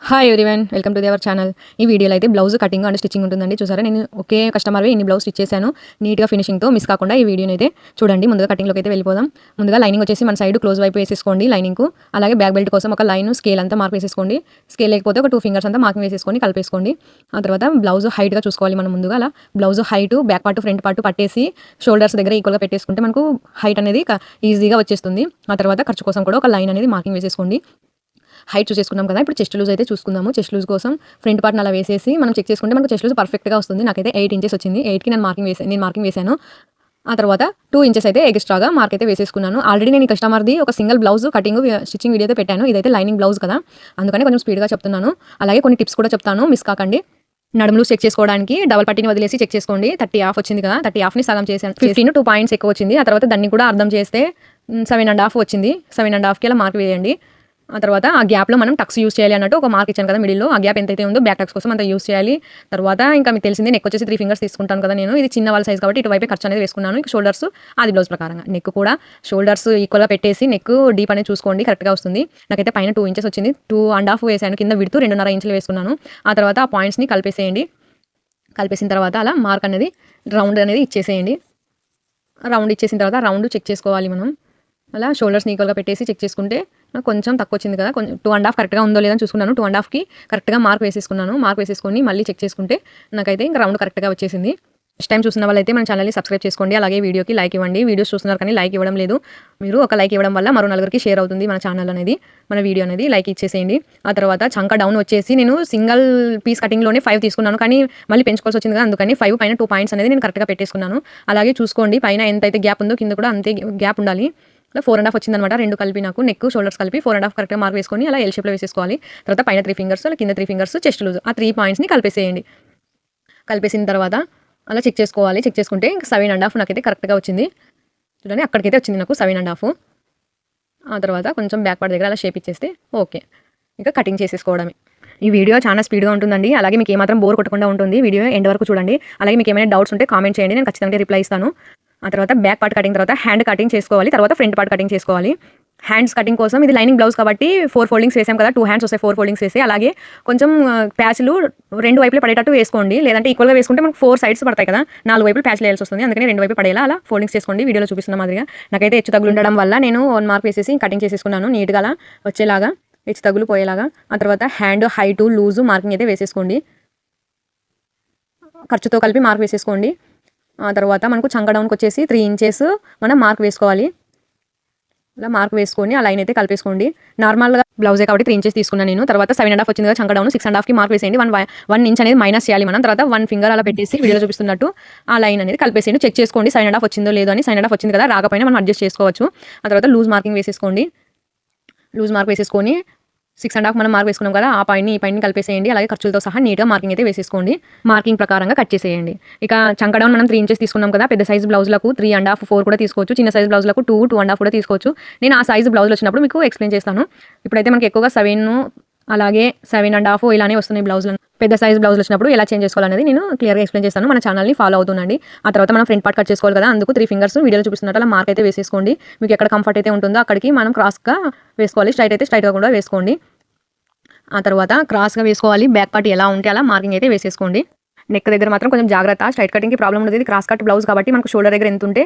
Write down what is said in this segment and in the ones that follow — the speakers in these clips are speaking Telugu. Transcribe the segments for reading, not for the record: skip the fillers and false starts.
Hi everyone, welcome to our channel. ఈ వీడియోలో అయితే బ్లౌజ్ కటింగ్ అండ్ స్టిచ్చింగ్ ఉంటుందండి. చూసారా, నేను ఒకే కస్టమర్వి ఇన్ని బ్లౌజ్ స్టిచ్ చేశాను నీట్గా ఫినిషింగ్తో. మిస్ కాకుండా ఈ వీడియోని అయితే చూడండి. ముందుగా కటింగ్లోకి అయితే వెళ్ళిపోదాం. ముందుగా లైనింగ్ వచ్చేసి మన సైడ్ క్లోజ్ వైపు వేసేసుకోండి లైనింగ్కు. అలాగే బ్యాక్ బెల్ట్ కోసం ఒక లైన్ స్కేల్ అంతా మార్క్ వేసేసుకోండి. స్కేల్ లేకపోతే ఒక 2 ఫింగర్స్ అంతా మార్కింగ్ వేసేసుకొని కలిపేసుకోండి. ఆ తర్వాత బ్లౌజ్ హైట్గా చూసుకోవాలి మనం. ముందుగా అలా blouse height back part front part పట్టేసి షోల్డర్స్ దగ్గర ఈక్వల్గా పెట్టేసుకుంటే మనకు హైట్ అనేది ఈజీగా వచ్చేస్తుంది. ఆ తర్వాత ఖర్చు కోసం కూడా ఒక లైన్ అనేది మార్కింగ్ వేసేసుకోండి. హైట్ చూసేసుకున్నాం కదా. ఇప్పుడు చెస్ట్ లూజ్ అయితే చూసుకుందాము. చెస్ట్ లూజ్ కోసం ఫ్రంట్ పార్ట్ని అలా వేసేసి మనం చెక్ చేసుకుంటే మనకు చెస్ట్ లూజ్ పర్ఫెక్ట్గా వస్తుంది. నాకైతే 8 ఇంచెస్ వచ్చింది. 8కి నేను మార్కింగ్ వేసాను. ఆ తర్వాత 2 ఇంచెస్ అయితే ఎక్స్ట్రాగా మార్క్ అయితే వేసేసుకున్నాను. ఆల్రెడీ నేను ఈ కస్టమర్ది ఒక single blouse cutting stitching video అయితే పెట్టాను. ఇదైతే లైనింగ్ బ్లౌజ్ కదా, అందుకని కొంచెం స్పీడ్గా చెప్తున్నాను. అలాగే కొన్ని టిప్స్ కూడా చెప్తాను, మిస్ కాకండి. నడుములు చెక్ చేసుకోవడానికి డబల్ పట్టిని వదిలేసి చెక్ చేసుకోండి. 30 హాఫ్ వచ్చింది కదా, 30 హాఫ్ని సగం చేశాను. 15 2 పాయింట్స్ ఎక్కువ వచ్చింది. ఆ తర్వాత దాన్ని కూడా అర్థం చేస్తే 7.5 వచ్చింది. 7.5కి అలా మార్క్ వేయండి. ఆ తర్వాత ఆ గ్యాప్లో మనం టక్స్ యూస్ చేయాలి అన్నట్టు ఒక మార్క్ ఇచ్చాను కదా మిడిల్లో. ఆ గ్యాప్ ఎంతైతే ఉందో బ్యాక్ టక్స్ కోసం అంత యూస్ చేయాలి. తర్వాత ఇంకా మీకు తెలిసింది, నెక్ వచ్చేసి 3 ఫింగర్స్ తీసుకుంటాను కదా నేను. ఇది చిన్న వాళ్ళ సైజ్ కాబట్టి ఇటువైపే ఖర్చు అనేది వేసుకున్నాను. షోల్డర్స్ అది బ్లౌజ్ ప్రకారంగా. నెక్ కూడా షోల్డర్స్ ఈక్వల్గా పెట్టేసి నెక్ డీప్ అనేది చూసుకోండి, కరెక్ట్గా వస్తుంది. నాకైతే పైన 2 ఇంచెస్ వచ్చింది. 2.5 వేసాను. కింద విడుతూ 2.5 ఇంచులు వేసుకున్నాను. ఆ తర్వాత ఆ పాయింట్స్ని కలిపేసేయండి. కలిపేసిన తర్వాత అలా మార్క్ అనేది రౌండ్ అనేది ఇచ్చేసేయండి. రౌండ్ ఇచ్చేసిన తర్వాత రౌండ్ చెక్ చేసుకోవాలి మనం. అలా షోల్డర్స్ని ఈక్వల్గా పెట్టేసి చెక్ చేసుకుంటే నాకు కొంచెం తక్కువ వచ్చింది కదా, కొంచెం 2.5 కరెక్ట్గా ఉందో లేదని చూసుకున్నాను. 2.5కి కరెక్ట్గా మార్క్ వేసేసుకున్నాను. మార్క్ వేసేసుకొని మళ్ళీ చెక్ చేసుకుంటే నాకైతే ఇంకా రౌండ్ కరెక్ట్గా వచ్చేసింది. ఫస్ట్ టైం చూసిన వాళ్ళైతే మన ఛానల్ని సబ్స్క్రైబ్ చేసుకోండి. అలాగే వీడియోకి లైక్ ఇవ్వండి. వీడియోస్ చూస్తున్నారు కానీ లైక్ ఇవ్వడం లేదు. మీరు ఒక లైక్ ఇవ్వడం వల్ల మరో నలుగురికి షేర్ అవుతుంది మన ఛానల్ అనేది, మన వీడియో అనేది. లైక్ ఇచ్చేసేయండి. ఆ తర్వాత చంక డౌన్ వచ్చేసి నేను సింగిల్ పీస్ కటింగ్లోనే 5 తీసుకున్నాను, కానీ మళ్ళీ పెంచుకోవాల్సి వచ్చింది కదా, అందుకని 5 పైన 2 పాయింట్స్ అనేది నేను కరెక్ట్గా పెట్టేసుకున్నాను. అలాగే చూసుకోండి, పైన ఎంతైతే గ్యాప్ ఉందో కింద కూడా అంతే గ్యాప్ ఉండాలి. అలా 4.5 వచ్చిందనమాట. 2 కలిపి నాకు నెక్ షోల్డర్స్ కలిపి 4.5 కరెక్ట్గా మార్క్ వేసుకొని అలా ఎల్ షేప్లో వేసేసుకోవాలి. తర్వాత పైన 3 ఫింగర్స్, అలా కింద 3 ఫింగర్స్ చెస్ట్ లూజ్, ఆ 3 పాయింట్స్ని కలిపేసేయండి. కలిపేసిన తర్వాత అలా చెక్ చేసుకోవాలి. చెక్ చేసుకుంటే ఇంకా 7.5 నాకైతే కరెక్ట్గా వచ్చింది. చూడండి, అక్కడికైతే వచ్చింది నాకు 7.5. ఆ తర్వాత కొంచెం బ్యాక్ పార్ట్ దగ్గర అలా షేప్ ఇచ్చేస్తే ఓకే, ఇంకా కటింగ్ చేసేసుకోవడమే. ఈ వీడియో చాలా స్పీడ్గా ఉంటుందండి. అలాగే మీకు ఏమాత్రం బోర్ కొట్టకుండా ఉంటుంది. వీడియో ఎండ్ వరకు చూడండి. అలాగే మీకు ఏమైనా డౌట్స్ ఉంటే కామెంట్ చేయండి, నేను ఖచ్చితంగా రిప్లై ఇస్తాను. ఆ తర్వాత బ్యాక్ పార్ట్ కటింగ్, తర్వాత హ్యాండ్ కటింగ్ చేసుకోవాలి. తర్వాత ఫ్రంట్ పార్ట్ కటింగ్ చేసుకోవాలి. హ్యాండ్స్ కటింగ్ కోసం ఇది లైనింగ్ బ్లౌజ్ కాబట్టి 4 ఫోల్డింగ్స్ వేసాం కదా, 2 హ్యాండ్స్ వస్తాయి 4 ఫోల్డింగ్స్ వేసి. అలాగే కొంచెం ప్యాచ్లు 2 వైపులు పడేటట్టు వేసుకోండి. లేదంటే ఈక్వల్గా వేసుకుంటే మనకు 4 సైడ్స్ పడతాయి కదా, 4 వైపులు ప్యాచ్లు వేయాల్సి వస్తుంది. అందుకని 2 వైపు పడేలా అలా ఫోల్డింగ్స్ చేసుకోండి. వీడియోలో చూపిస్తున్న మాదిరిగా. నాకైతే హెచ్చు తగులు ఉండడం వల్ల నేను 1 మార్క్ వేసేసి కటింగ్ చేసేసుకున్నాను నీట్గా అలా వచ్చేలాగా, హెచ్చు తగులు పోయేలాగా. ఆ తర్వాత హ్యాండ్ హైటు లూజు మార్కింగ్ అయితే వేసేసుకోండి. ఖర్చుతో కలిపి మార్క్ వేసేసుకోండి. ఆ తర్వాత మనకు చంక డౌన్కి వచ్చేసి 3 ఇంచెస్ మనం మార్క్ వేసుకోవాలి. అలా మార్క్ వేసుకొని ఆ లైన్ అయితే కలిపేసుకోండి. నార్మల్గా బ్లౌజే కాబట్టి 3 ఇంచెస్ తీసుకున్నాను నేను. తర్వాత 7.5 వచ్చింది కదా చంక డౌన్, 6.5కి మార్క్ వేసేయండి. 1 ఇంచ్ అనేది మైనస్ చేయాలి మనం. తర్వాత 1 ఫింగర్ అలా పెట్టేసి వీడియోలో చూపిస్తున్నట్టు ఆ లైన్ అనేది కలిపేసేయండి. చెక్ చేసుకోండి 7.5 వచ్చిందో లేదో అని. 7.5 వచ్చింది కదా, రాకపోయినా మనం అడ్జస్ట్ చేసుకోవచ్చు. ఆ తర్వాత లూజ్ మార్కింగ్ వేసేసుకోండి. లూజ్ మార్క్ వేసేసుకొని 6.5 మనం మార్క్ వేసుకున్నాం కదా, ఆ పాయింట్ని ఈ పాయింట్ని కలిపేసేయండి. అలాగే ఖర్చులతో సహా నీట్గా మార్కింగ్ అయితే వేసేసుకోండి. మార్కింగ్ ప్రకారంగా కట్ చేసేయండి. ఇక చంక డౌన్ మనం 3 ఇంచెస్ తీసుకున్నాం కదా, పెద్ద సైజ్ బ్లౌజ్లకు 3.5 4 కూడా తీసుకోవచ్చు. చిన్న సైజ్ బ్లౌజ్లకు 2 2.5 కూడా తీసుకోవచ్చు. నేను ఆ సైజ్ బ్లౌజ్లు వచ్చినప్పుడు మీకు ఎక్స్ప్లెయిన్ చేస్తాను. ఇప్పుడైతే మనకి ఎక్కువగా 7 అలాగే 7.5 ఇలానే వస్తున్నాయి బ్లౌజ్లు. పెద్ద సైజ్ బ్లౌజ్లు వచ్చినప్పుడు ఎలా చేంజ్ చేసుకోవాలనేది నేను క్లియర్గా ఎక్స్ప్లెయిన్ చేస్తాను. మన ఛానల్ని ఫాలో అవుతుండండి. ఆ తర్వాత మనం ఫ్రంట్ పార్ట్ కట్ చేసుకోవాలి కదా, అందుకు 3 ఫింగర్స్ వీడియోలో చూపిస్తున్నట్టు అలా మార్క్ అయితే వేసేసుకోండి. మీకు ఎక్కడ కంఫర్ట్ అయితే ఉంటుందో అక్కడికి మనం క్రాస్గా వేసుకోవాలి. స్ట్రైట్ అయితే స్ట్రైట్గా కూడా వేసుకోండి. ఆ తర్వాత క్రాస్గా వేసుకోవాలి. బ్యాక్ పార్ట్ ఎలా ఉంటే అలా మార్కింగ్ అయితే వేసేసుకోండి. నెక్ దగ్గర మాత్రం కొంచెం జాగ్రత్త, స్ట్రైట్ కటింగ్కి ప్రాబ్లం ఉండదు. ఇది క్రాస్ కట్ బ్లౌజ్ కాబట్టి మనకు షోల్డర్ దగ్గర ఎంత ఉంటే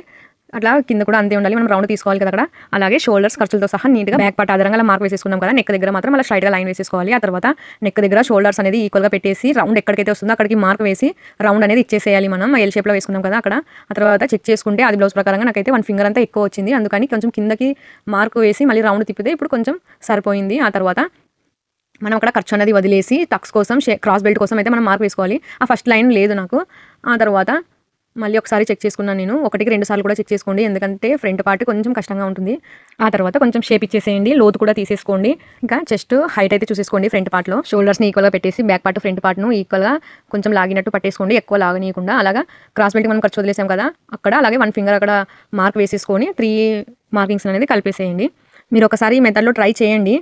అట్లా కింద కూడా అంతే ఉండాలి. మనం రౌండ్ తీసుకోవాలి కదా అక్కడ. అలాగే షోల్డర్స్ ఖర్చులతో సహా నీట్గా బ్యాక్ పార్ట్ ఆధారంగా అలా మార్క్ వేసేసుకున్నాం కదా, నెక్ దగ్గర మాత్రం అలా స్ట్రైట్గా లైన్ వేసేసుకోవాలి. ఆ తర్వాత నెక్ దగ్గర షోల్డర్స్ అనేది ఈక్వల్గా పెట్టేసి రౌండ్ ఎక్కడికైతే వస్తుందో అక్కడికి మార్క్ వేసి రౌండ్ అనేది ఇచ్చేసేయాలి. మనం ఎల్ షేప్లో వేసుకున్నాం కదా అక్కడ. ఆ తర్వాత చెక్ చేసుకుంటే అది బ్లౌజ్ ప్రకారంగా నాకైతే 1 ఫింగర్ అంతా ఎక్కువ వచ్చింది. అందుకని కొంచెం కిందకి మార్క్ వేసి మళ్ళీ రౌండ్ తిప్పితే ఇప్పుడు కొంచెం సరిపోయింది. ఆ తర్వాత మనం అక్కడ ఖర్చు అనేది వదిలేసి టక్స్ కోసం క్రాస్ బెల్ట్ కోసం అయితే మనం మార్క్ వేసుకోవాలి. ఆ ఫస్ట్ లైన్ లేదు నాకు. ఆ తర్వాత మళ్ళీ ఒకసారి చెక్ చేసుకున్నాను నేను. 1కి 2 సార్లు కూడా చెక్ చేసుకోండి, ఎందుకంటే ఫ్రంట్ పార్ట్ కొంచెం కష్టంగా ఉంటుంది. ఆ తర్వాత కొంచెం షేప్ ఇచ్చేసేయండి, లోతు కూడా తీసేసుకోండి. ఇంకా చెస్ట్ హైట్ అయితే చూసేసుకోండి. ఫ్రంట్ పార్ట్లో షోల్డర్స్ని ఈక్వల్గా పెట్టేసి బ్యాక్ పార్ట్ ఫ్రంట్ పార్ట్ను ఈక్వల్గా కొంచెం లాగినట్టు పట్టేసుకోండి, ఎక్కువ లాగనీయకుండా. అలాగా క్రాస్ బెల్ట్ మనం ఖర్చు వదిలేసాం కదా అక్కడ, అలాగే 1 ఫింగర్ అక్కడ మార్క్ వేసేసుకొని 3 మార్కింగ్స్ అనేది కలిపేసేయండి. మీరు ఒకసారి ఈ మెథడ్లో ట్రై చేయండి.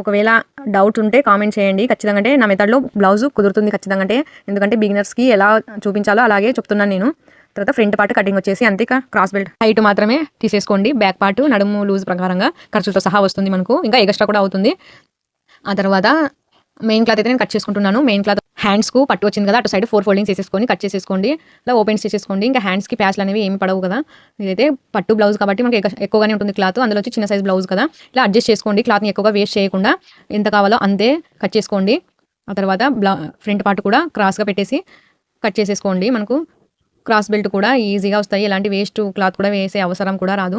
ఒకవేళ డౌట్ ఉంటే కామెంట్ చేయండి. ఖచ్చితంగా అంటే నా మెథడ్లో బ్లౌజ్ కుదురుతుంది ఖచ్చితంగా. అంటే ఎందుకంటే బిగినర్స్కి ఎలా చూపించాలో అలాగే చెప్తున్నాను నేను. తర్వాత ఫ్రంట్ పార్ట్ కటింగ్ వచ్చేసి అంతే, క్రాస్ బెల్ట్ హైట్ మాత్రమే తీసేసుకోండి. బ్యాక్ పార్ట్ నడుము లూజ్ ప్రకారంగా ఖర్చులతో సహా వస్తుంది మనకు, ఇంకా ఎక్స్ట్రా కూడా అవుతుంది. ఆ తర్వాత మెయిన్ క్లాత్ అయితే నేను కట్ చేసుకుంటున్నాను. మెయిన్ క్లాత్ హ్యాండ్స్‌కు పట్టు వచ్చింది కదా! అటు సైడ్ 4 ఫోల్డింగ్స్ చేసేసుకొని కట్ చేసేసుకోండి. ఇలా ఓపెన్ చేసేసుకోండి. ఇంకా హ్యాండ్స్‌కి ప్యాచ్‌లు అనేవి ఏమి పడవు కదా! ఇదైతే పట్టు బ్లౌజ్ కాబట్టి మనకి ఎక్కువగానే ఉంటుంది క్లాత్. అందులో వచ్చి చిన్న సైజ్ బ్లౌజ్ కదా! ఇలా అడ్జస్ట్ చేసుకోండి. క్లాత్‌ని ఎక్కువగా వేస్ట్ చేయకుండా ఎంత కావాలో అంతే కట్ చేసుకోండి. ఆ తర్వాత ఫ్రంట్ పార్ట్ కూడా క్రాస్‌గా పెట్టేసి కట్ చేసేసుకోండి. మనకు క్రాస్ బెల్ట్ కూడా ఈజీగా వస్తాయి. ఎలాంటి వేస్ట్ క్లాత్ కూడా వేసే అవసరం కూడా రాదు.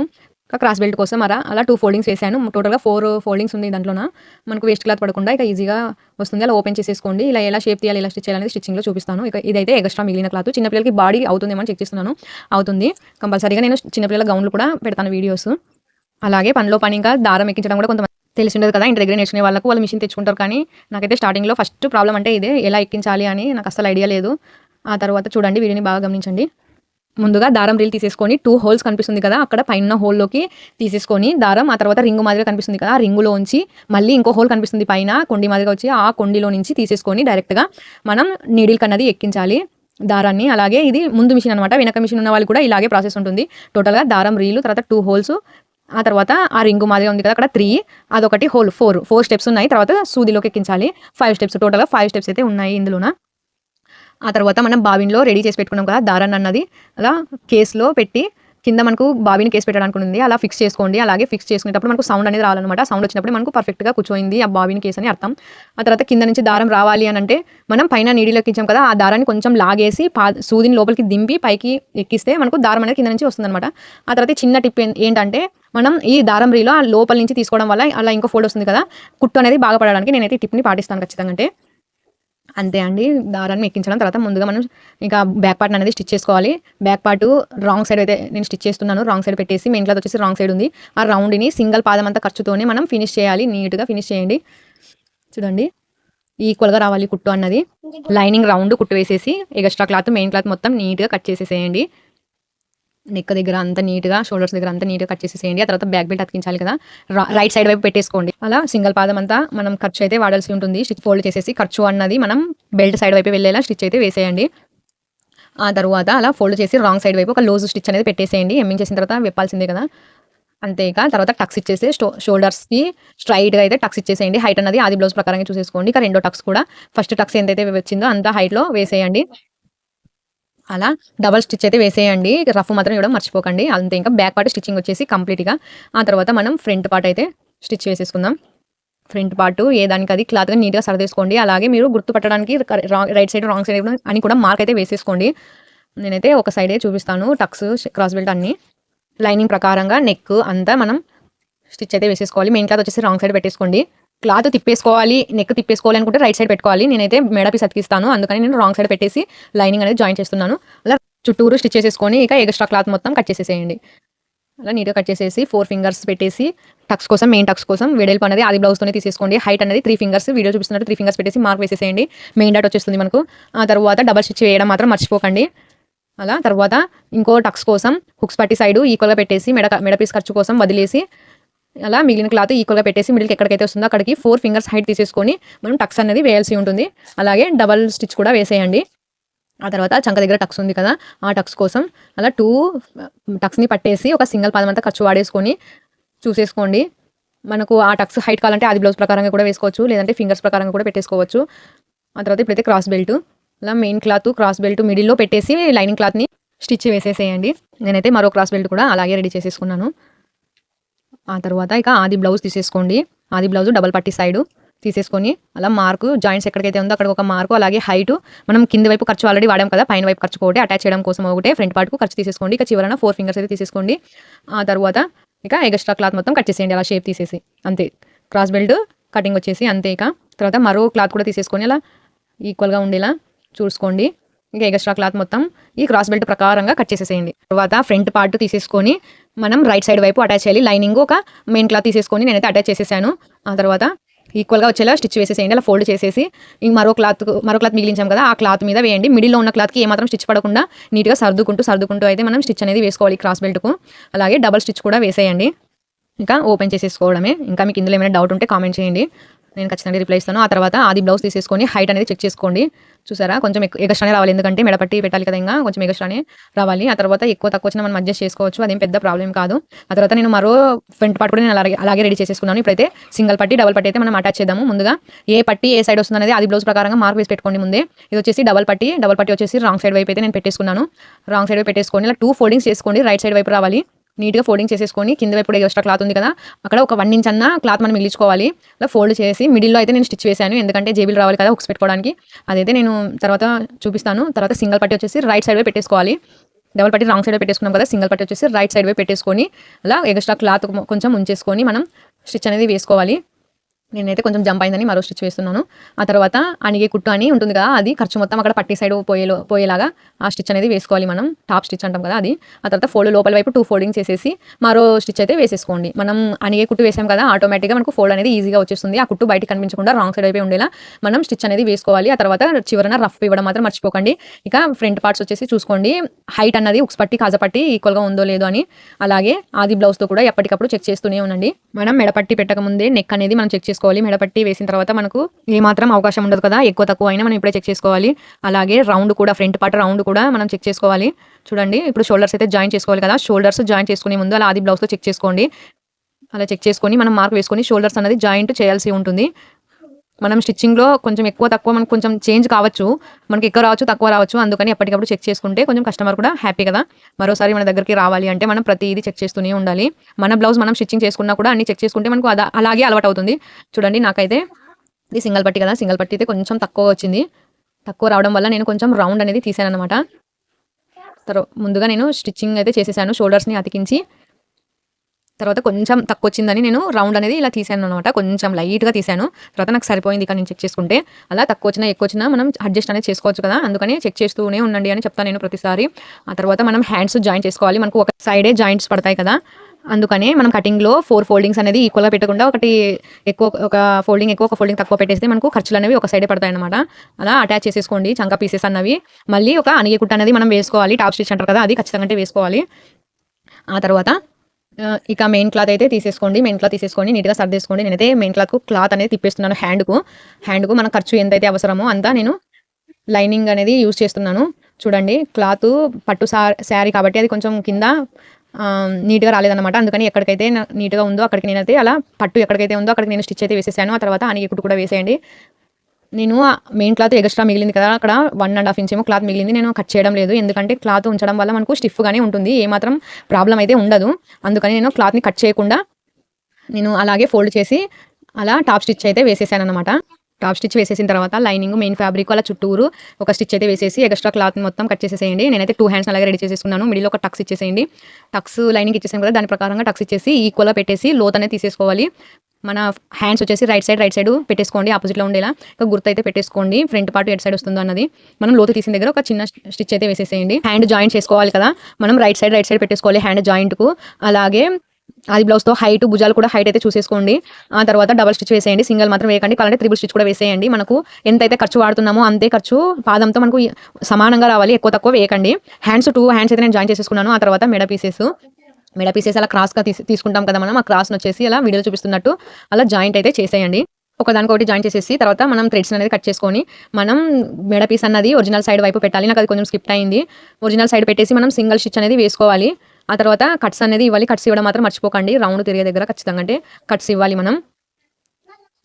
క్రాస్ బెల్ట్ కోసం అలా 2 ఫోల్డింగ్స్ వేసాను. టోటల్‌గా 4 ఫోల్డింగ్స్ ఉంది దాంట్లోన. మనకు వేస్ట్ క్లాత్ పడకుండా ఇక ఈజీగా వస్తుంది. అలా ఓపెన్ చేసేసుకోండి. ఇలా ఎలా షేప్ తీయాలి, ఎలా స్టిచ్ చేయాలనేది స్టిచ్చింగ్‌లో చూపిస్తాను. ఇక ఇదైతే ఎక్స్ట్రా మిగిలిన క్లాత్. చిన్న పిల్లలకి బాడీ అవుతుందేమో అని చెక్ చేస్తున్నాను. అవుతుంది. కంపల్సరీగా నేను చిన్న పిల్లల గౌన్లు కూడా పెడతాను వీడియోస్. అలాగే పనిలో పని ఇంకా దారం ఎక్కించడం కూడా కొంతమంది తెలిసి ఉండదు కదా! ఇంటి దగ్గర నేర్చుకునే వాళ్ళకు వాళ్ళు మిషన్ తెచ్చుకుంటారు. కానీ నాకైతే స్టార్టింగ్‌లో ఫస్ట్ ప్రాబ్లమ్ అంటే ఇదే. ఎలా ఎక్కించాలి అని నాకు అస్సలు ఐడియా లేదు. ఆ తర్వాత చూడండి, వీడియోని బాగా గమనించండి. ముందుగా దారం రీల్ తీసేసుకొని 2 హోల్స్ కనిపిస్తుంది కదా! అక్కడ పైన హోల్‌లోకి తీసేసుకొని దారం, ఆ తర్వాత రింగ్ మాదిరిగా కనిపిస్తుంది కదా! ఆ రింగులోంచి మళ్ళీ ఇంకో హోల్ కనిపిస్తుంది పైన కొండి మాదిరిగా వచ్చి, ఆ కొండిలో నుంచి తీసేసుకొని డైరెక్ట్‌గా మనం నీడిల్‌కి అన్నది ఎక్కించాలి దారాన్ని. అలాగే ఇది ముందు మిషన్ అనమాట. వెనక మిషన్ ఉన్న వాళ్ళు కూడా ఇలాగే ప్రాసెస్ ఉంటుంది. టోటల్‌గా దారం రీలు, తర్వాత 2 హోల్స్, ఆ తర్వాత ఆ రింగు మాదిరిగా ఉంది కదా! అక్కడ 3, అదొకటి హోల్ 4 స్టెప్స్ ఉన్నాయి. తర్వాత సూదిలోకి ఎక్కించాలి. 5 స్టెప్స్, టోటల్‌గా 5 స్టెప్స్ అయితే ఉన్నాయి ఇందులోన. ఆ తర్వాత మనం బాబిన్‌లో రెడీ చేసి పెట్టుకున్నాం కదా! దారాన్ని అన్నది అలా కేస్‌లో పెట్టి కింద మనకు బాబిన్ కేస్ పెట్టడానికి ఉంది. అలా ఫిక్స్ చేసుకోండి. అలాగే ఫిక్స్ చేసుకునేటప్పుడు మనకు సౌండ్ అనేది రావాలన్నమాట. సౌండ్ వచ్చినప్పుడు మనకు పర్ఫెక్ట్‌గా కూర్చోయింది ఆ బాబిన్ కేస్ అని అర్థం. ఆ తర్వాత కింద నుంచి దారం రావాలి అనంటే మనం పైన నీడిల్ ఎక్కించాం కదా! ఆ దారాన్ని కొంచెం లాగేసి సూదిని లోపలికి దింపి పైకి ఎక్కిస్తే మనకు దారం అనేది కింద నుంచి వస్తుందన్నమాట. ఆ తర్వాత చిన్న టిప్ ఏంటంటే మనం ఈ దారం రీలో ఆ లోపల నుంచి తీసుకోవడం వల్ల అలా ఇంకో ఫోల్డ్ వస్తుంది కదా! కుట్టు అనేది బాగా పడడానికి నేనైతే ఈ టిప్‌ని పాటిస్తాను ఖచ్చితంగా. అంటే అంతే అండి. దారాన్ని ఎక్కించడం తర్వాత ముందుగా మనం ఇంకా బ్యాక్ పార్ట్ అనేది స్టిచ్ చేసుకోవాలి. బ్యాక్ పార్ట్ రాంగ్ సైడ్ అయితే నేను స్టిచ్ చేస్తున్నాను. రాంగ్ సైడ్ పెట్టేసి మెయిన్ క్లాత్ వచ్చేసి రాంగ్ సైడ్ ఉంది. ఆ రౌండ్‌ని సింగిల్ పాదం అంతా ఖర్చుతోనే మనం ఫినిష్ చేయాలి. నీట్‌గా ఫినిష్ చేయండి. చూడండి, ఈక్వల్‌గా రావాలి కుట్టు అన్నది. లైనింగ్ రౌండ్ కుట్టు వేసేసి ఎక్స్ట్రా క్లాత్, మెయిన్ క్లాత్ మొత్తం నీట్‌గా కట్ చేసేసేయండి. నెక్ దగ్గర అంతా నీట్‌గా, షోల్డర్స్ దగ్గర అంతా నీట్‌గా కట్ చేసేసేయండి. ఆ తర్వాత బ్యాక్ బెల్ట్ అతికించాలి కదా! రైట్ సైడ్ వైపు పెట్టేసుకోండి. అలా సింగిల్ పాదం అంతా మనం ఖర్చు అయితే వాడాల్సి ఉంటుంది. స్టిచ్ ఫోల్డ్ చేసేసి ఖర్చు అన్నది మనం బెల్ట్ సైడ్ వైపు వెళ్ళేలా స్టిచ్ అయితే వేసేయండి. ఆ తరువాత అలా ఫోల్డ్ చేసి రాంగ్ సైడ్ వైపు ఒక లూజ్ స్టిచ్ అనేది పెట్టేసేయండి. ఎమ్మింగ్ చేసిన తర్వాత విప్పాల్సిందే కదా! అంతే. ఇక తర్వాత టక్స్ ఇచ్చేసి షోల్డర్స్‌కి స్ట్రైట్‌గా అయితే టక్స్ ఇచ్చేసేయండి. హైట్ అన్నది ఆది బ్లౌజ్ ప్రకారంగా చూసేసుకోండి. ఇక రెండో టక్స్ కూడా ఫస్ట్ టక్స్ ఎంతైతే వచ్చిందో అంత హైట్‌లో వేసేయండి. అలా డబల్ స్టిచ్ అయితే వేసేయండి. రఫ్ మాత్రం ఇవ్వడం మర్చిపోకండి. అంతే. ఇంకా బ్యాక్ పార్ట్ స్టిచ్చింగ్ వచ్చేసి కంప్లీట్‌గా. ఆ తర్వాత మనం ఫ్రంట్ పార్ట్ అయితే స్టిచ్ వేసేసుకుందాం. ఫ్రంట్ పార్ట్ ఏ దానికది క్లాత్‌గా నీట్‌గా సర్దేసుకోండి. అలాగే మీరు గుర్తుపట్టడానికి రైట్ సైడ్, రాంగ్ సైడ్ అని కూడా మార్క్ అయితే వేసేసుకోండి. నేనైతే ఒక సైడే చూపిస్తాను. టక్స్, క్రాస్ బెల్ట్ అన్నీ. లైనింగ్ ప్రకారంగా నెక్ అంతా మనం స్టిచ్ అయితే వేసేసుకోవాలి. మెయిన్ క్లాత్ వచ్చేసి రాంగ్ సైడ్ పెట్టేసుకోండి. క్లాత్ తిప్పేసుకోవాలి, నెక్ తిప్పేసుకోవాలి అనుకుంటే రైట్ సైడ్ పెట్టుకోవాలి. నేనైతే మెడ పీస్ అతికిస్తాను. అందుకని నేను రాంగ్ సైడ్ పెట్టేసి లైనింగ్ అనేది జాయిన్ చేస్తున్నాను. అలా చుట్టూరు స్టిచ్ చేసేసుకొని ఇక ఎక్స్ట్రా క్లాత్ మొత్తం కట్ చేసేసేయండి. అలా నీట్‌గా కట్ చేసేసి 4 ఫింగర్స్ పెట్టేసి టక్స్ కోసం, మెయిన్ టక్స్ కోసం వెడల్పు అనేది ఆది బ్లౌజ్‌తోనే తీసేసుకోండి. హైట్ అనేది 3 ఫింగర్స్, వీడియో చూపిస్తున్నట్టు 3 ఫింగర్స్ పెట్టేసి మార్క్ వేసేసేయండి. మెయిన్ డాట్ వచ్చేస్తుంది మనకు. ఆ తర్వాత డబల్ స్టిచ్ వేయడం మాత్రం మర్చిపోకండి. అలా తర్వాత ఇంకో టక్స్ కోసం హుక్స్ పట్టి సైడు ఈక్వల్‌గా పెట్టేసి మెడ పీస్ ఖర్చు కోసం వదిలేసి అలా మిగిలిన క్లాత్ ఈక్వల్‌గా పెట్టేసి మిడిల్‌కి ఎక్కడికైతే వస్తుందో అక్కడికి 4 ఫింగర్స్ హైట్ తీసేసుకొని మనం టక్స్ అనేది వేయాల్సి ఉంటుంది. అలాగే డబల్ స్టిచ్ కూడా వేసేయండి. ఆ తర్వాత చంక దగ్గర టక్స్ ఉంది కదా! ఆ టక్స్ కోసం అలా 2 టక్స్‌ని పట్టేసి ఒక సింగిల్ పాదం అంతా ఖర్చు వాడేసుకొని చూసేసుకోండి. మనకు ఆ టక్స్ హైట్ కావాలంటే ఆది బ్లౌజ్ ప్రకారంగా కూడా వేసుకోవచ్చు. లేదంటే ఫింగర్స్ ప్రకారంగా కూడా పెట్టేసుకోవచ్చు. ఆ తర్వాత ఇప్పుడైతే క్రాస్ బెల్ట్, అలా మెయిన్ క్లాత్ క్రాస్ బెల్ట్ మిడిల్‌లో పెట్టేసి లైనింగ్ క్లాత్‌ని స్టిచ్ వేసేసేయండి. నేనైతే మరో క్రాస్ బెల్ట్ కూడా అలాగే రెడీ చేసేసుకున్నాను. ఆ తర్వాత ఇక ఆది బ్లౌజ్ తీసేసుకోండి. ఆది బ్లౌజ్ డబల్ పట్టీ సైడు తీసేసుకొని అలా మార్కు జాయింట్స్ ఎక్కడికైతే ఉందో అక్కడ ఒక మార్కు, అలాగే హైటు మనం కింది వైపు ఖర్చు ఆల్రెడీ వాడాం కదా! పైన వైపు ఖర్చు ఒకటి అటాచ్ చేయడం కోసం ఒకటే ఫ్రంట్ పార్ట్‌కు ఖర్చు తీసేసుకోండి. ఇక చివరన 4 ఫింగర్స్ అయితే తీసేసుకోండి. ఆ తర్వాత ఇక ఎక్స్ట్రా క్లాత్ మొత్తం కట్ చేసేయండి అలా షేప్ తీసేసి. అంతే. క్రాస్ బెల్ట్ కటింగ్ వచ్చేసి అంతే. ఇక తర్వాత మరో క్లాత్ కూడా తీసేసుకొని అలా ఈక్వల్‌గా ఉండేలా చూసుకోండి. ఇక ఎక్స్ట్రా క్లాత్ మొత్తం ఈ క్రాస్ బెల్ట్ ప్రకారంగా కట్ చేసేసేయండి. తర్వాత ఫ్రంట్ పార్ట్ తీసేసుకొని మనం రైట్ సైడ్ వైపు అటాచ్ చేయాలి. లైనింగ్ ఒక మెయిన్ క్లాత్ తీసేసుకొని నేనైతే అటాచ్ చేసేసాను. ఆ తర్వాత ఈక్వల్‌గా వచ్చేలా స్టిచ్ వేసేసేయండి. అలా ఫోల్డ్ చేసేసి మరో క్లాత్ మిగిలించాం కదా! ఆ క్లాత్ మీద వేయండి. మిడిల్‌లో ఉన్న క్లాత్‌కి ఏమాత్రం స్టిచ్ పడకుండా నీట్‌గా సర్దుకుంటూ అయితే మనం స్టిచ్ అనేది వేసుకోవాలి క్రాస్ బెల్ట్‌కు. అలాగే డబల్ స్టిచ్ కూడా వేసేయండి. ఇంకా ఓపెన్ చేసేసుకోవడమే. ఇంకా మీకు ఇందులో ఏమైనా డౌట్ ఉంటే కామెంట్ చేయండి. నేను ఖచ్చితంగా రిప్లై ఇస్తాను. ఆ తర్వాత ఆది బ్లౌజ్ తీసేసుకొని హైట్ అనేది చెక్ చేసుకోండి. చూసారా కొంచెం ఎగస్ట్రానే రావాలి. ఎందుకంటే మెడపట్టి పెట్టాలి కదా! ఇంగా కొంచెం ఎగస్ట్రానే రావాలి. ఆ తర్వాత ఎక్కువ తక్కువ వచ్చినా మనం అడ్జస్ట్ చేసుకోవచ్చు. అదేం పెద్ద ప్రాబ్లమ్ కాదు. ఆ తర్వాత నేను మరో ఫ్రంట్ పార్ట్ కూడా నేను అలాగే రెడీ చేసేసుకున్నాను. ఇప్పుడైతే సింగిల్ పట్టి, డబుల్ పట్టి అయితే మనం అటాచ్ చేద్దాము. ముందుగా ఏ పట్టి ఏ సైడ్ వస్తుందనేది ఆది బ్లౌజ్ ప్రకారంగా మార్క్ వేసి పెట్టుకోండి ముందే. ఇది వచ్చేసి డబుల్ పట్టి. డబుల్ పట్టి వచ్చేసి రాంగ్ సైడ్ వైపు అయితే నేను పెట్టేసుకున్నాను. రాంగ్ సైడ్ వైపు పెట్టేసుకొని ఇలా 2 ఫోల్డింగ్స్ చేసుకోండి. రైట్ సైడ్ వైపు రావాలి. నీట్‌గా ఫోల్డింగ్ చేసేసుకొని కింద వైపు ఎక్స్ట్రా క్లాత్ ఉంది కదా! అక్కడ ఒక 1 ఇంచ్ అన్న క్లాత్ మనం మిగిలించుకోవాలి. అలా ఫోల్డ్ చేసి మిడిల్‌లో అయితే నేను స్టిచ్ వేశాను. ఎందుకంటే జేబులు రావాలి కదా! హుక్స్ పెట్టుకోవడానికి. అదైతే నేను తర్వాత చూపిస్తాను. తర్వాత సింగిల్ పట్టి వచ్చేసి రైట్ సైడ్ వైపు పెట్టేసుకోవాలి. డబుల్ పట్టి రాంగ్ సైడ్ వైపు పెట్టేసుకున్నాం కదా! సింగిల్ పట్టి వచ్చేసి రైట్ సైడ్ వైపు పెట్టేసుకొని అలా ఎక్స్ట్రా క్లాత్ కొంచెం ఉంచేసుకొని మనం స్టిచ్ అనేది వేసుకోవాలి. నేనైతే కొంచెం జంప్ అయిందని మరో స్టిచ్ వేస్తున్నాను. ఆ తర్వాత అణిగే కుట్టు అని ఉంటుంది కదా! అది ఖర్చు మొత్తం అక్కడ పట్టి సైడ్ పోయేలాగా ఆ స్టిచ్ అనేది వేసుకోవాలి మనం. టాప్ స్టిచ్ అంటాం కదా! అది. ఆ తర్వాత ఫోల్డ్ లోపల వైపు 2 ఫోల్డింగ్స్ చేసేసి మరో స్టిచ్ అయితే వేసేసుకోండి. మనం అణిగే కుట్టు వేసాం కదా! ఆటోమేటిక్‌గా మనకు ఫోల్డ్ అనేది ఈజీగా వచ్చేస్తుంది. ఆ కుట్టు బయటికి కనిపించకుండా రాంగ్ సైడ్ వైపే ఉండేలా మనం స్టిచ్ అనేది వేసుకోవాలి. ఆ తర్వాత చివరన రఫ్ ఇవ్వడం మాత్రం మర్చిపోకండి. ఇక ఫ్రంట్ పార్ట్స్ వచ్చేసి చూసుకోండి. హైట్ అన్నది ఉక్స్ పట్టి, కాజా పట్టి ఈక్వల్‌గా ఉందో లేదో అని. అలాగే ఆది బ్లౌజ్‌తో కూడా ఎప్పటికప్పుడు చెక్ చేస్తూనే ఉండండి. మనం మెడపట్టి పెట్టకముందే నెక్ అనేది మనం చెక్ చేసుకోవాలి. మెడపట్టి వేసిన తర్వాత మనకు ఏమాత్రం అవకాశం ఉండదు కదా! ఎక్కువ తక్కువ అయినా మనం ఇప్పుడే చెక్ చేసుకోవాలి. అలాగే రౌండ్ కూడా ఫ్రంట్ పార్ట్ రౌండ్ కూడా మనం చెక్ చేసుకోవాలి. చూడండి ఇప్పుడు షోల్డర్స్ అయితే జాయిన్ చేసుకోవాలి కదా! షోల్డర్స్ జాయిన్ చేసుకునే ముందు అలా ఆది బ్లౌజ్‌తో చెక్ చేసుకోండి. అలా చెక్ చేసుకొని మనం మార్క్ వేసుకొని షోల్డర్స్ అనేది జాయింట్ చేయాల్సి ఉంటుంది. మనం స్టిచ్చింగ్‌లో కొంచెం ఎక్కువ తక్కువ మనకు కొంచెం చేంజ్ కావచ్చు. మనకి ఎక్కువ రావచ్చు, తక్కువ రావచ్చు. అందుకని ఎప్పటికప్పుడు చెక్ చేసుకుంటే కొంచెం కస్టమర్ కూడా హ్యాపీ కదా! మరోసారి మన దగ్గరికి రావాలి అంటే మనం ప్రతీది చెక్ చేస్తూనే ఉండాలి. మన బ్లౌజ్ మనం స్టిచ్చింగ్ చేసుకున్నా కూడా అన్ని చెక్ చేసుకుంటే మనకు అలాగే అలవాటవుతుంది. చూడండి నాకైతే ఇది సింగిల్ పట్టి కదా! సింగిల్ పట్టి అయితే కొంచెం తక్కువ వచ్చింది. తక్కువ రావడం వల్ల నేను కొంచెం రౌండ్ అనేది తీసాననమాట. ముందుగా నేను స్టిచ్చింగ్ అయితే చేసేసాను. షోల్డర్స్‌ని అతికించి తర్వాత కొంచెం తక్కువొచ్చిందని నేను రౌండ్ అనేది ఇలా తీసాననమాట. కొంచెం లైట్‌గా తీసాను. తర్వాత నాకు సరిపోయింది ఇక్కడ నేను చెక్ చేసుకుంటే. అలా తక్కువొచ్చినా, ఎక్కువొచ్చినా మనం అడ్జస్ట్ అనేది చేసుకోవచ్చు కదా! అందుకని చెక్ చేస్తూనే ఉండండి అని చెప్తాను నేను ప్రతిసారి. ఆ తర్వాత మనం హ్యాండ్స్ జాయిన్ చేసుకోవాలి. మనకు ఒక సైడే జాయింట్స్ పడతాయి కదా! అందుకనే మనం కటింగ్‌లో 4 ఫోల్డింగ్స్ అనేది ఈక్వల్‌గా పెట్టకుండా ఒకటి ఎక్కువ ఒక ఫోల్డింగ్ ఎక్కువ, ఒక ఫోల్డింగ్ తక్కువ పెట్టేస్తే మనకు ఖర్చులనేవి ఒక సైడే పడతాయన్నమాట. అలా అటాచ్ చేసేసుకోండి చంక పీసెస్ అన్నవి. మళ్ళీ ఒక అనిగే కుట్టు అనేది మనం వేసుకోవాలి. టాప్ స్టిచ్ అంటారు కదా! అది ఖచ్చితంగా అంటే వేసుకోవాలి. ఆ తర్వాత ఇక మెయిన్ క్లాత్ అయితే తీసేసుకోండి. మెయిన్ క్లాత్ తీసేసుకొని నీట్‌గా సర్దేసుకోండి. నేనైతే మెయిన్ క్లాత్ అనేది తిప్పేస్తున్నాను హ్యాండ్‌కు మన ఖర్చు ఎంతైతే అవసరమో అంతా నేను లైనింగ్ అనేది యూజ్ చేస్తున్నాను. చూడండి క్లాతు పట్టు శారీ కాబట్టి అది కొంచెం కింద నీట్‌గా రాలేదన్నమాట. అందుకని ఎక్కడికైతే నీట్‌గా ఉందో అక్కడికి నేనైతే అలా పట్టు ఎక్కడికైతే ఉందో అక్కడికి నేను స్టిచ్ అయితే వేసేసాను. ఆ తర్వాత అనిగే కుట్టు కూడా వేసేయండి. నేను మెయిన్ క్లాత్ ఎక్స్ట్రా మిగిలింది కదా! అక్కడ 1½ ఇంచ్ ఏమో క్లాత్ మిగిలింది. నేను కట్ చేయడం లేదు. ఎందుకంటే క్లాత్ ఉంచడం వల్ల మనకు స్టిఫ్‌గానే ఉంటుంది. ఏమాత్రం ప్రాబ్లమ్ అయితే ఉండదు. అందుకని నేను క్లాత్‌ని కట్ చేయకుండా నేను అలాగే ఫోల్డ్ చేసి అలా టాప్ స్టిచ్ అయితే వేసేసాననమాట. టాప్ స్టిచ్ వేసేసిన తర్వాత లైనింగ్, మెయిన్ ఫ్యాబ్రిక్ అలా చుట్టూరు ఒక స్టిచ్ అయితే వేసేసి ఎక్స్ట్రా క్లాత్‌ని మొత్తం కట్ చేసేసేయండి. నేనైతే 2 హ్యాండ్స్ అలాగే రెడీ చేసేసుకున్నాను. మిడిల్‌లో ఒక టక్స్ ఇచ్చేసేయండి. టక్స్ లైనింగ్ ఇచ్చేసాం కదా! దాని ప్రకారంగా టక్స్ ఇచ్చేసి ఈక్వల్‌గా పెట్టేసి లోత్ అనేది తీసేసుకోవాలి. మన హ్యాండ్స్ వచ్చేసి రైట్ సైడ్ పెట్టేసుకోండి. ఆపోజిట్‌లో ఉండేలా ఒక గుర్తయితే పెట్టేసుకోండి. ఫ్రంట్ పార్ట్ ఎటు సైడ్ వస్తుందో అన్నది. మనం లోతు తీసిన దగ్గర ఒక చిన్న స్టిచ్ అయితే వేసేసేయండి. హ్యాండ్ జాయింట్ చేసుకోవాలి కదా! మనం రైట్ సైడ్ పెట్టేసుకోవాలి హ్యాండ్ జాయింట్‌కు. అలాగే ఆది బ్లౌజ్‌తో హైట్ భుజాలు కూడా హైట్ అయితే చూసేసుకోండి. ఆ తర్వాత డబుల్ స్టిచ్ వేసేయండి. సింగిల్ మాత్రం వేయకండి. కావాలంటే త్రిబుల్ స్టిచ్ కూడా వేసేయండి. మనకు ఎంతైతే ఖర్చు వాడుతున్నామో అంతే ఖర్చు పాదంతో మనకు సమానంగా రావాలి. ఎక్కువ తక్కువ వేయకండి. 2 హ్యాండ్స్ అయితే నేను జాయిన్ చేసేసుకున్నాను. ఆ తర్వాత మెడ పీసెస్ అలా క్రాస్‌గా తీసుకుంటాం కదా మనం. ఆ క్రాస్‌నొచ్చేసి అలా వీడియోలో చూపిస్తున్నట్టు అలా జాయింట్ అయితే చేసేయండి. ఒకదానికొకటి జాయిన్ చేసేసి తర్వాత మనం థ్రెడ్స్ అనేది కట్ చేసుకొని మనం మెడ పీస్ అన్నది ఒరిజినల్ సైడ్ వైపు పెట్టాలి. నాకు అది కొంచెం స్కిప్ అయింది. ఒరిజినల్ సైడ్ పెట్టేసి మనం సింగిల్ స్టిచ్ అనేది వేసుకోవాలి. ఆ తర్వాత కట్స్ అనేది ఇవ్వాలి. కట్స్ ఇవ్వడం మాత్రం మర్చిపోకండి. రౌండ్ తిరిగే దగ్గర ఖచ్చితంగా అంటే కట్స్ ఇవ్వాలి మనం.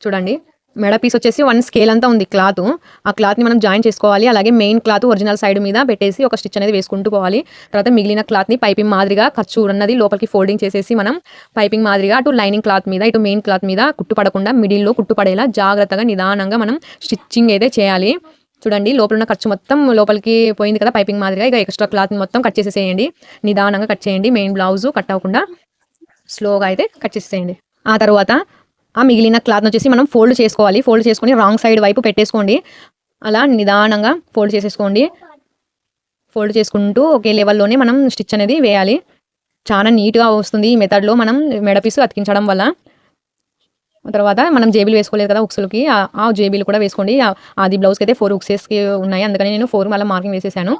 చూడండి మెడ పీస్ వచ్చేసి 1 స్కేల్ అంతా ఉంది క్లాత్. ఆ క్లాత్‌ని మనం జాయిన్ చేసుకోవాలి. అలాగే మెయిన్ క్లాత్ ఒరిజినల్ సైడ్ మీద పెట్టేసి ఒక స్టిచ్ అనేది వేసుకుంటూ పోవాలి. తర్వాత మిగిలిన క్లాత్‌ని పైపింగ్ మాదిరిగా ఖర్చు ఉన్నది లోపలికి ఫోల్డింగ్ చేసేసి మనం పైపింగ్ మాదిరిగా అటు లైనింగ్ క్లాత్ మీద, ఇటు మెయిన్ క్లాత్ మీద కుట్టు పడకుండా మిడిల్‌లో కుట్టు పడేలా జాగ్రత్తగా నిదానంగా మనం స్టిచ్చింగ్ అయితే చేయాలి. చూడండి లోపల ఉన్న ఖర్చు మొత్తం లోపలికి పోయింది కదా పైపింగ్ మాదిరిగా. ఇక ఎక్స్ట్రా క్లాత్‌ని మొత్తం కట్ చేసేసేయండి. నిదానంగా కట్ చేయండి. మెయిన్ బ్లౌజ్ కట్ అవ్వకుండా స్లోగా అయితే కట్ చేసేయండి. ఆ తర్వాత ఆ మిగిలిన క్లాత్‌నొచ్చేసి మనం ఫోల్డ్ చేసుకోవాలి. ఫోల్డ్ చేసుకొని రాంగ్ సైడ్ వైపు పెట్టేసుకోండి. అలా నిదానంగా ఫోల్డ్ చేసేసుకోండి. ఫోల్డ్ చేసుకుంటూ ఒకే లెవెల్‌లోనే మనం స్టిచ్ అనేది వేయాలి. చాలా నీట్‌గా వస్తుంది ఈ మెథడ్‌లో మనం మెడ పీస్ అతికించడం వల్ల. తర్వాత మనం జేబులు వేసుకోలేదు కదా హుక్స్‌లకి. ఆ జేబులు కూడా వేసుకోండి. ఆది బ్లౌజ్‌కైతే 4 హుక్సెస్‌కి ఉన్నాయి. అందుకని నేను 4 మళ్ళా మార్కింగ్ వేసేసాను.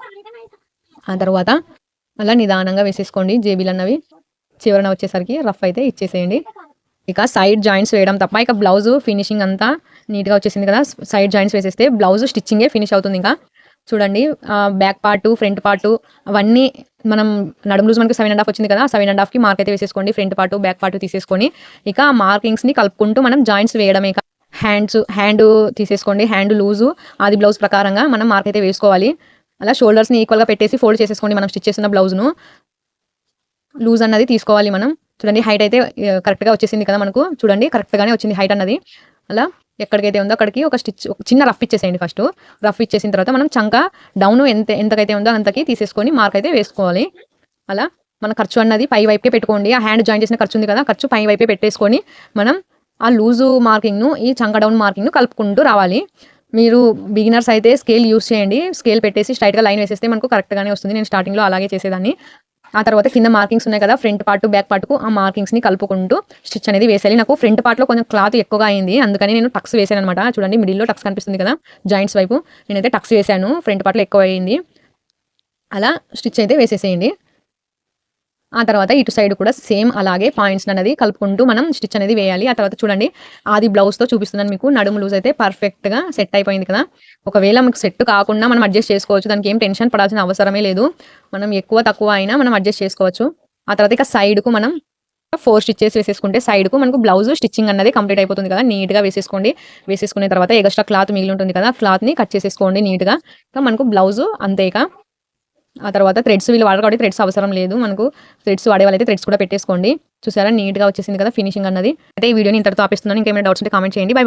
ఆ తర్వాత అలా నిదానంగా వేసేసుకోండి జేబులన్నవి. చివరన వచ్చేసరికి రఫ్ అయితే ఇచ్చేసేయండి. ఇక సైడ్ జాయింట్స్ వేయడం తప్ప ఇక బ్లౌజ్ ఫినిషింగ్ అంతా నీట్‌గా వచ్చేసింది కదా! సైడ్ జాయింట్స్ వేసేస్తే బ్లౌజ్ స్టిచ్చింగే ఫినిష్ అవుతుంది ఇంకా. చూడండి బ్యాక్ పార్టు, ఫ్రంట్ పార్టు అవన్నీ మనం నడుము లూజ్ మనకి 7½ వచ్చింది కదా! 7½కి మార్క్ అయితే వేసేసుకోండి. ఫ్రంట్ పార్టు, బ్యాక్ పార్టు తీసేసుకొని ఇక ఆ మార్కింగ్స్‌ని కలుపుకుంటూ మనం జాయింట్స్ వేయడమే ఇక. హ్యాండ్ తీసేసుకోండి. హ్యాండ్ లూజు ఆది బ్లౌజ్ ప్రకారంగా మనం మార్క్ అయితే వేసుకోవాలి. అలా షోల్డర్స్‌ని ఈక్వల్‌గా పెట్టేసి ఫోల్డ్ చేసేసుకోండి మనం స్టిచ్ చేసిన బ్లౌజ్‌ను. లూజ్ అన్నది తీసుకోవాలి మనం. చూడండి హైట్ అయితే కరెక్ట్‌గా వచ్చేసింది కదా మనకు. చూడండి కరెక్ట్‌గానే వచ్చింది హైట్ అన్నది. అలా ఎక్కడికైతే ఉందో అక్కడికి ఒక చిన్న రఫ్ ఇచ్చేసేయండి ఫస్టు. రఫ్ ఇచ్చేసిన తర్వాత మనం చంక డౌను ఎంతకైతే ఉందో అంతకి తీసేసుకొని మార్క్ అయితే వేసుకోవాలి. అలా మన ఖర్చు అన్నది పై వైపుకే పెట్టుకోండి. ఆ హ్యాండ్ జాయిన్ చేసిన ఖర్చు ఉంది కదా! ఖర్చు పై వైపే పెట్టేసుకొని మనం ఆ లూజు మార్కింగ్‌ను, ఈ చంక డౌన్ మార్కింగ్‌ను కలుపుకుంటూ రావాలి. మీరు బిగినర్స్ అయితే స్కేల్ యూజ్ చేయండి. స్కేల్ పెట్టేసి స్ట్రెయిట్‌గా లైన్ వేసేస్తే మనకు కరెక్ట్‌గానే వస్తుంది. నేను స్టార్టింగ్‌లో అలాగే చేసేదాన్ని. ఆ తర్వాత కింద మార్కింగ్స్ ఉన్నాయి కదా! ఫ్రంట్ పార్ట్, బ్యాక్ పార్ట్‌కు ఆ మార్కింగ్స్‌ని కలుపుకుంటూ స్టిచ్ అనేది వేసేయాలి. నాకు ఫ్రంట్ పార్ట్‌లో కొంచెం క్లాత్ ఎక్కువగా అయింది. అందుకని నేను టక్స్ వేసాననమాట. చూడండి మిడిల్‌లో టక్స్ కనిపిస్తుంది కదా! జాయింట్స్ వైపు. నేనైతే టక్స్ వేసాను. ఫ్రంట్ పార్ట్‌లో ఎక్కువ అయింది. అలా స్టిచ్ అయితే వేసేసేయండి. ఆ తర్వాత ఇటు సైడ్ కూడా సేమ్ అలాగే పాయింట్స్ అనేది కలుపుకుంటూ మనం స్టిచ్ అనేది వేయాలి. ఆ తర్వాత చూడండి ఆది బ్లౌజ్‌తో చూపిస్తున్నాను మీకు. నడుము లూజ్ అయితే పర్ఫెక్ట్‌గా సెట్ అయిపోయింది కదా! ఒకవేళ మీకు సెట్ కాకుండా మనం అడ్జస్ట్ చేసుకోవచ్చు. దానికి ఏం టెన్షన్ పడాల్సిన అవసరమే లేదు. మనం ఎక్కువ తక్కువ అయినా మనం అడ్జస్ట్ చేసుకోవచ్చు. ఆ తర్వాత ఇక సైడ్‌కు మనం 4 స్టిచెస్ వేసేసుకుంటే సైడ్‌కు మనకు బ్లౌజ్ స్టిచ్చింగ్ అన్నది కంప్లీట్ అయిపోతుంది కదా! నీట్‌గా వేసేసుకోండి. వేసేసుకున్న తర్వాత ఎగస్ట్రా క్లాత్ మిగిలి ఉంటుంది కదా! క్లాత్‌ని కట్ చేసేసుకోండి నీట్‌గా. ఇక మనకు బ్లౌజ్ అంతే ఇక. ఆ తర్వాత థ్రెడ్స్ వీళ్ళు వాడరు కాబట్టి థ్రెడ్స్ అవసరం లేదు. మనకు థ్రెడ్స్ వాడేవాళ్ళైతే థ్రెడ్స్ కూడా పెట్టేసుకోండి. చూసారా నీట్‌గా వచ్చేసింది కదా ఫినిషింగ్ అన్నది. అయితే ఈ వీడియోని ఇంతటితో ఆపేస్తున్నాను. ఇంకేమైనా డౌట్స్ ఉంటే కామెంట్ చేయండి. By by.